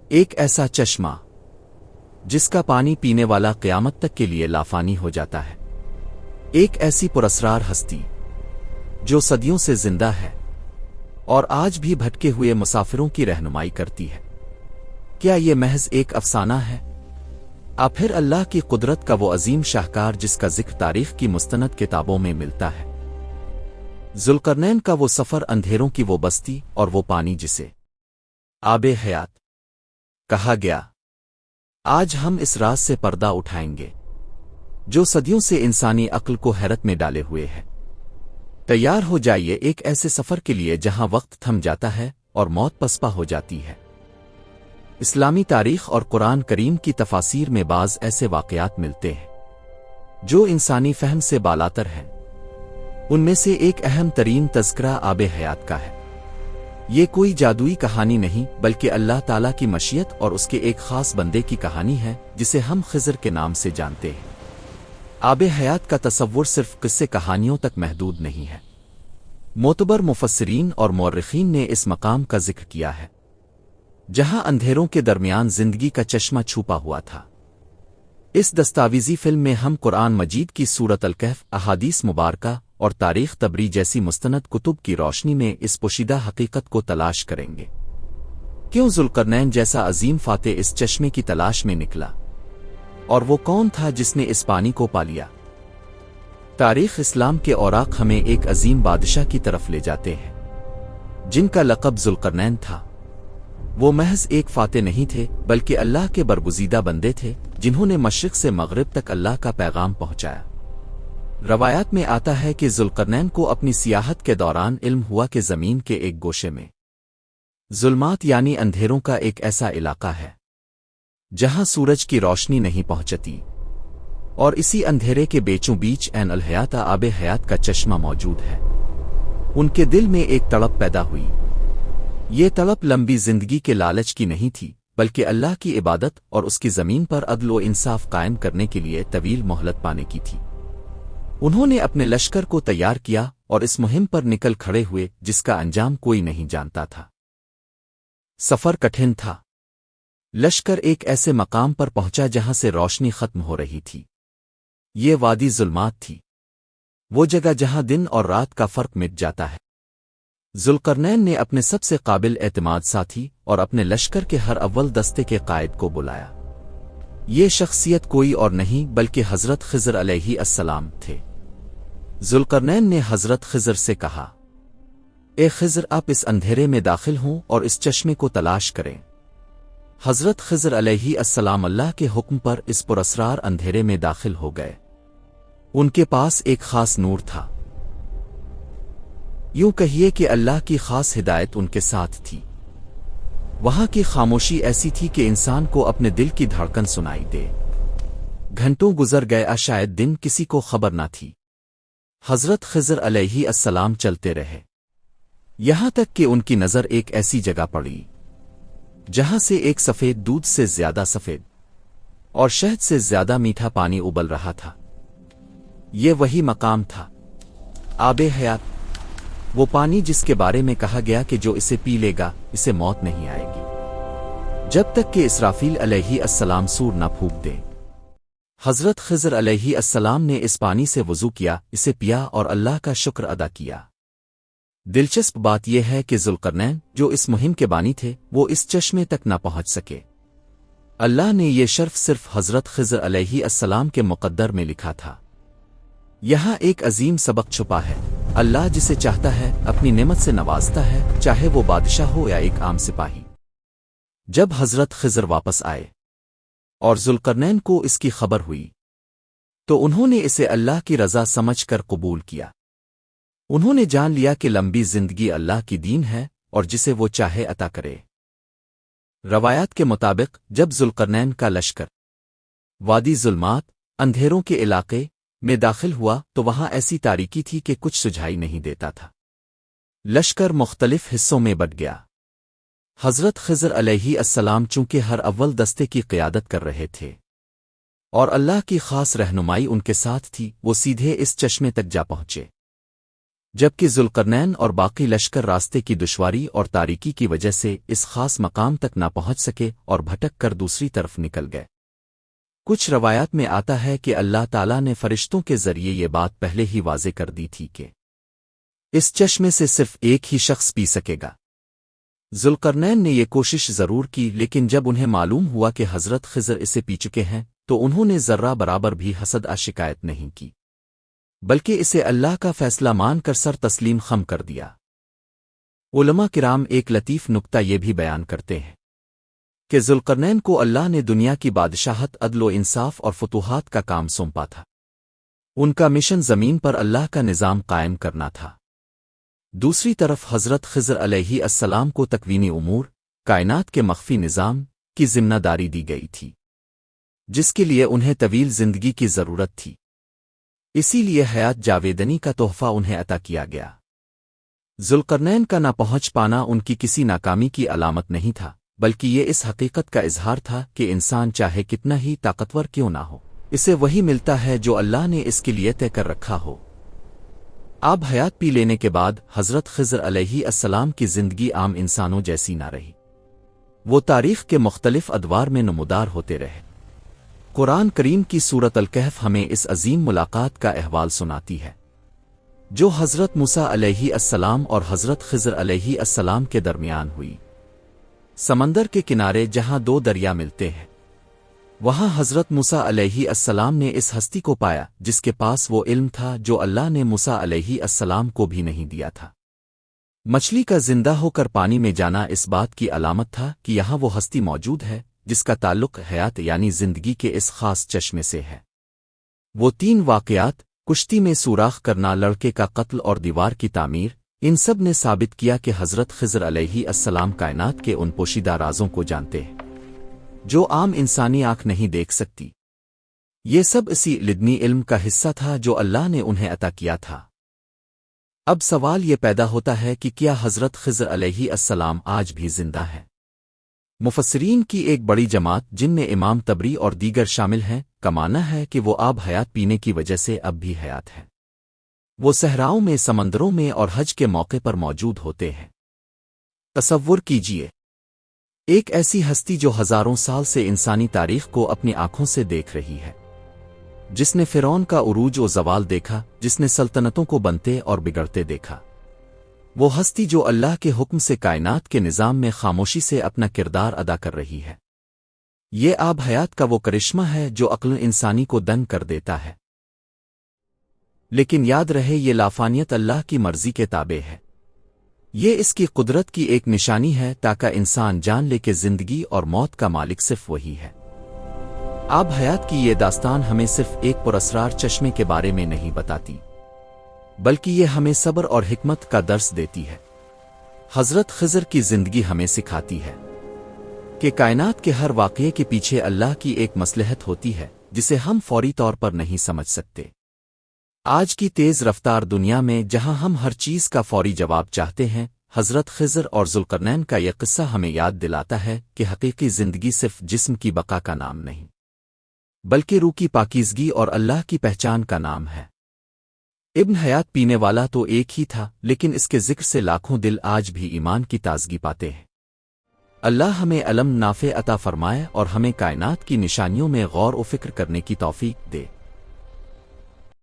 ایک ایسا چشمہ جس کا پانی پینے والا قیامت تک کے لیے لافانی ہو جاتا ہے، ایک ایسی پراسرار ہستی جو صدیوں سے زندہ ہے اور آج بھی بھٹکے ہوئے مسافروں کی رہنمائی کرتی ہے۔ کیا یہ محض ایک افسانہ ہے؟ پھر اللہ کی قدرت کا وہ عظیم شاہکار جس کا ذکر تاریخ کی مستند کتابوں میں ملتا ہے، ذوالقرنین کا وہ سفر، اندھیروں کی وہ بستی اور وہ پانی جسے آب حیات کہا گیا۔ آج ہم اس راز سے پردہ اٹھائیں گے جو صدیوں سے انسانی عقل کو حیرت میں ڈالے ہوئے ہے۔ تیار ہو جائیے ایک ایسے سفر کے لیے جہاں وقت تھم جاتا ہے اور موت پسپا ہو جاتی ہے۔ اسلامی تاریخ اور قرآن کریم کی تفاسیر میں بعض ایسے واقعات ملتے ہیں جو انسانی فہم سے بالاتر ہیں۔ ان میں سے ایک اہم ترین تذکرہ آب حیات کا ہے۔ یہ کوئی جادوئی کہانی نہیں بلکہ اللہ تعالیٰ کی مشیت اور اس کے ایک خاص بندے کی کہانی ہے جسے ہم خضر کے نام سے جانتے ہیں۔ آب حیات کا تصور صرف قصے کہانیوں تک محدود نہیں ہے۔ معتبر مفسرین اور مورخین نے اس مقام کا ذکر کیا ہے جہاں اندھیروں کے درمیان زندگی کا چشمہ چھپا ہوا تھا۔ اس دستاویزی فلم میں ہم قرآن مجید کی سورۃ الکہف، احادیث مبارکہ اور تاریخ طبری جیسی مستند کتب کی روشنی میں اس پوشیدہ حقیقت کو تلاش کریں گے۔ کیوں ذوالقرنین جیسا عظیم فاتح اس چشمے کی تلاش میں نکلا، اور وہ کون تھا جس نے اس پانی کو پا لیا؟ تاریخ اسلام کے اوراق ہمیں ایک عظیم بادشاہ کی طرف لے جاتے ہیں جن کا لقب ذوالقرنین تھا۔ وہ محض ایک فاتح نہیں تھے بلکہ اللہ کے برگزیدہ بندے تھے جنہوں نے مشرق سے مغرب تک اللہ کا پیغام پہنچایا۔ روایات میں آتا ہے کہ ذوالقرنین کو اپنی سیاحت کے دوران علم ہوا کہ زمین کے ایک گوشے میں ظلمات یعنی اندھیروں کا ایک ایسا علاقہ ہے جہاں سورج کی روشنی نہیں پہنچتی، اور اسی اندھیرے کے بیچوں بیچ عین الحیات آب حیات کا چشمہ موجود ہے۔ ان کے دل میں ایک تڑپ پیدا ہوئی۔ یہ تڑپ لمبی زندگی کے لالچ کی نہیں تھی بلکہ اللہ کی عبادت اور اس کی زمین پر عدل و انصاف قائم کرنے کے لیے طویل مہلت پانے کی تھی۔ انہوں نے اپنے لشکر کو تیار کیا اور اس مہم پر نکل کھڑے ہوئے جس کا انجام کوئی نہیں جانتا تھا۔ سفر کٹھن تھا۔ لشکر ایک ایسے مقام پر پہنچا جہاں سے روشنی ختم ہو رہی تھی۔ یہ وادی ظلمات تھی، وہ جگہ جہاں دن اور رات کا فرق مٹ جاتا ہے۔ ذوالقرنین نے اپنے سب سے قابل اعتماد ساتھی اور اپنے لشکر کے ہر اول دستے کے قائد کو بلایا۔ یہ شخصیت کوئی اور نہیں بلکہ حضرت خضر علیہ السلام تھے۔ ذوالقرنین نے حضرت خضر سے کہا، اے خضر، آپ اس اندھیرے میں داخل ہوں اور اس چشمے کو تلاش کریں۔ حضرت خضر علیہ السلام اللہ کے حکم پر اس پراسرار اندھیرے میں داخل ہو گئے۔ ان کے پاس ایک خاص نور تھا، یوں کہیے کہ اللہ کی خاص ہدایت ان کے ساتھ تھی۔ وہاں کی خاموشی ایسی تھی کہ انسان کو اپنے دل کی دھڑکن سنائی دے۔ گھنٹوں گزر گئے، شاید دن، کسی کو خبر نہ تھی۔ حضرت خضر علیہ السلام چلتے رہے یہاں تک کہ ان کی نظر ایک ایسی جگہ پڑی جہاں سے ایک سفید دودھ سے زیادہ سفید اور شہد سے زیادہ میٹھا پانی ابل رہا تھا۔ یہ وہی مقام تھا، آب حیات، وہ پانی جس کے بارے میں کہا گیا کہ جو اسے پی لے گا اسے موت نہیں آئے گی جب تک کہ اسرافیل علیہ السلام سور نہ پھونک دے۔ حضرت خضر علیہ السلام نے اس پانی سے وضو کیا، اسے پیا اور اللہ کا شکر ادا کیا۔ دلچسپ بات یہ ہے کہ ذوالقرنین جو اس مہم کے بانی تھے وہ اس چشمے تک نہ پہنچ سکے۔ اللہ نے یہ شرف صرف حضرت خضر علیہ السلام کے مقدر میں لکھا تھا۔ یہاں ایک عظیم سبق چھپا ہے۔ اللہ جسے چاہتا ہے اپنی نعمت سے نوازتا ہے، چاہے وہ بادشاہ ہو یا ایک عام سپاہی۔ جب حضرت خضر واپس آئے اور ذوالقرنین کو اس کی خبر ہوئی تو انہوں نے اسے اللہ کی رضا سمجھ کر قبول کیا۔ انہوں نے جان لیا کہ لمبی زندگی اللہ کی دین ہے اور جسے وہ چاہے عطا کرے۔ روایات کے مطابق جب ذوالقرنین کا لشکر وادی ظلمات، اندھیروں کے علاقے میں داخل ہوا تو وہاں ایسی تاریکی تھی کہ کچھ سجھائی نہیں دیتا تھا۔ لشکر مختلف حصوں میں بٹ گیا۔ حضرت خضر علیہ السلام چونکہ ہر اول دستے کی قیادت کر رہے تھے اور اللہ کی خاص رہنمائی ان کے ساتھ تھی، وہ سیدھے اس چشمے تک جا پہنچے۔ جبکہ ذوالقرنین اور باقی لشکر راستے کی دشواری اور تاریکی کی وجہ سے اس خاص مقام تک نہ پہنچ سکے اور بھٹک کر دوسری طرف نکل گئے۔ کچھ روایات میں آتا ہے کہ اللہ تعالیٰ نے فرشتوں کے ذریعے یہ بات پہلے ہی واضح کر دی تھی کہ اس چشمے سے صرف ایک ہی شخص پی سکے گا۔ ذوالقرنین نے یہ کوشش ضرور کی، لیکن جب انہیں معلوم ہوا کہ حضرت خضر اسے پی چکے ہیں تو انہوں نے ذرہ برابر بھی حسد شکایت نہیں کی، بلکہ اسے اللہ کا فیصلہ مان کر سر تسلیم خم کر دیا۔ علماء کرام ایک لطیف نکتہ یہ بھی بیان کرتے ہیں کہ ذوالقرنین کو اللہ نے دنیا کی بادشاہت، عدل و انصاف اور فتوحات کا کام سونپا تھا۔ ان کا مشن زمین پر اللہ کا نظام قائم کرنا تھا۔ دوسری طرف حضرت خضر علیہ السلام کو تکوینی امور، کائنات کے مخفی نظام کی ذمہ داری دی گئی تھی، جس کے لیے انہیں طویل زندگی کی ضرورت تھی۔ اسی لیے حیات جاویدنی کا تحفہ انہیں عطا کیا گیا۔ ذوالقرنین کا نہ پہنچ پانا ان کی کسی ناکامی کی علامت نہیں تھا، بلکہ یہ اس حقیقت کا اظہار تھا کہ انسان چاہے کتنا ہی طاقتور کیوں نہ ہو، اسے وہی ملتا ہے جو اللہ نے اس کے لیے طے کر رکھا ہو۔ آب حیات پی لینے کے بعد حضرت خضر علیہ السلام کی زندگی عام انسانوں جیسی نہ رہی، وہ تاریخ کے مختلف ادوار میں نمودار ہوتے رہے۔ قرآن کریم کی سورۃ الکہف ہمیں اس عظیم ملاقات کا احوال سناتی ہے جو حضرت موسیٰ علیہ السلام اور حضرت خضر علیہ السلام کے درمیان ہوئی۔ سمندر کے کنارے جہاں دو دریا ملتے ہیں، وہاں حضرت موسیٰ علیہ السلام نے اس ہستی کو پایا جس کے پاس وہ علم تھا جو اللہ نے موسیٰ علیہ السلام کو بھی نہیں دیا تھا۔ مچھلی کا زندہ ہو کر پانی میں جانا اس بات کی علامت تھا کہ یہاں وہ ہستی موجود ہے جس کا تعلق حیات یعنی زندگی کے اس خاص چشمے سے ہے۔ وہ تین واقعات، کشتی میں سوراخ کرنا، لڑکے کا قتل اور دیوار کی تعمیر، ان سب نے ثابت کیا کہ حضرت خضر علیہ السلام کائنات کے ان پوشیدہ رازوں کو جانتے ہیں جو عام انسانی آنکھ نہیں دیکھ سکتی۔ یہ سب اسی لدنی علم کا حصہ تھا جو اللہ نے انہیں عطا کیا تھا۔ اب سوال یہ پیدا ہوتا ہے کہ کیا حضرت خضر علیہ السلام آج بھی زندہ ہے؟ مفسرین کی ایک بڑی جماعت جن میں امام طبری اور دیگر شامل ہیں کا ماننا ہے کہ وہ آب حیات پینے کی وجہ سے اب بھی حیات ہے۔ وہ صحراؤں میں، سمندروں میں اور حج کے موقع پر موجود ہوتے ہیں۔ تصور کیجئے ایک ایسی ہستی جو ہزاروں سال سے انسانی تاریخ کو اپنی آنکھوں سے دیکھ رہی ہے، جس نے فرعون کا عروج و زوال دیکھا، جس نے سلطنتوں کو بنتے اور بگڑتے دیکھا، وہ ہستی جو اللہ کے حکم سے کائنات کے نظام میں خاموشی سے اپنا کردار ادا کر رہی ہے۔ یہ آب حیات کا وہ کرشمہ ہے جو عقل انسانی کو دنگ کر دیتا ہے۔ لیکن یاد رہے یہ لافانیت اللہ کی مرضی کے تابع ہے، یہ اس کی قدرت کی ایک نشانی ہے تاکہ انسان جان لے کہ زندگی اور موت کا مالک صرف وہی ہے۔ آب حیات کی یہ داستان ہمیں صرف ایک پراسرار چشمے کے بارے میں نہیں بتاتی، بلکہ یہ ہمیں صبر اور حکمت کا درس دیتی ہے۔ حضرت خضر کی زندگی ہمیں سکھاتی ہے کہ کائنات کے ہر واقعے کے پیچھے اللہ کی ایک مصلحت ہوتی ہے جسے ہم فوری طور پر نہیں سمجھ سکتے۔ آج کی تیز رفتار دنیا میں جہاں ہم ہر چیز کا فوری جواب چاہتے ہیں، حضرت خضر اور ذوالقرنین کا یہ قصہ ہمیں یاد دلاتا ہے کہ حقیقی زندگی صرف جسم کی بقا کا نام نہیں، بلکہ روح کی پاکیزگی اور اللہ کی پہچان کا نام ہے۔ ابن حیات پینے والا تو ایک ہی تھا، لیکن اس کے ذکر سے لاکھوں دل آج بھی ایمان کی تازگی پاتے ہیں۔ اللہ ہمیں علم نافع عطا فرمائے اور ہمیں کائنات کی نشانیوں میں غور و فکر کرنے کی توفیق دے۔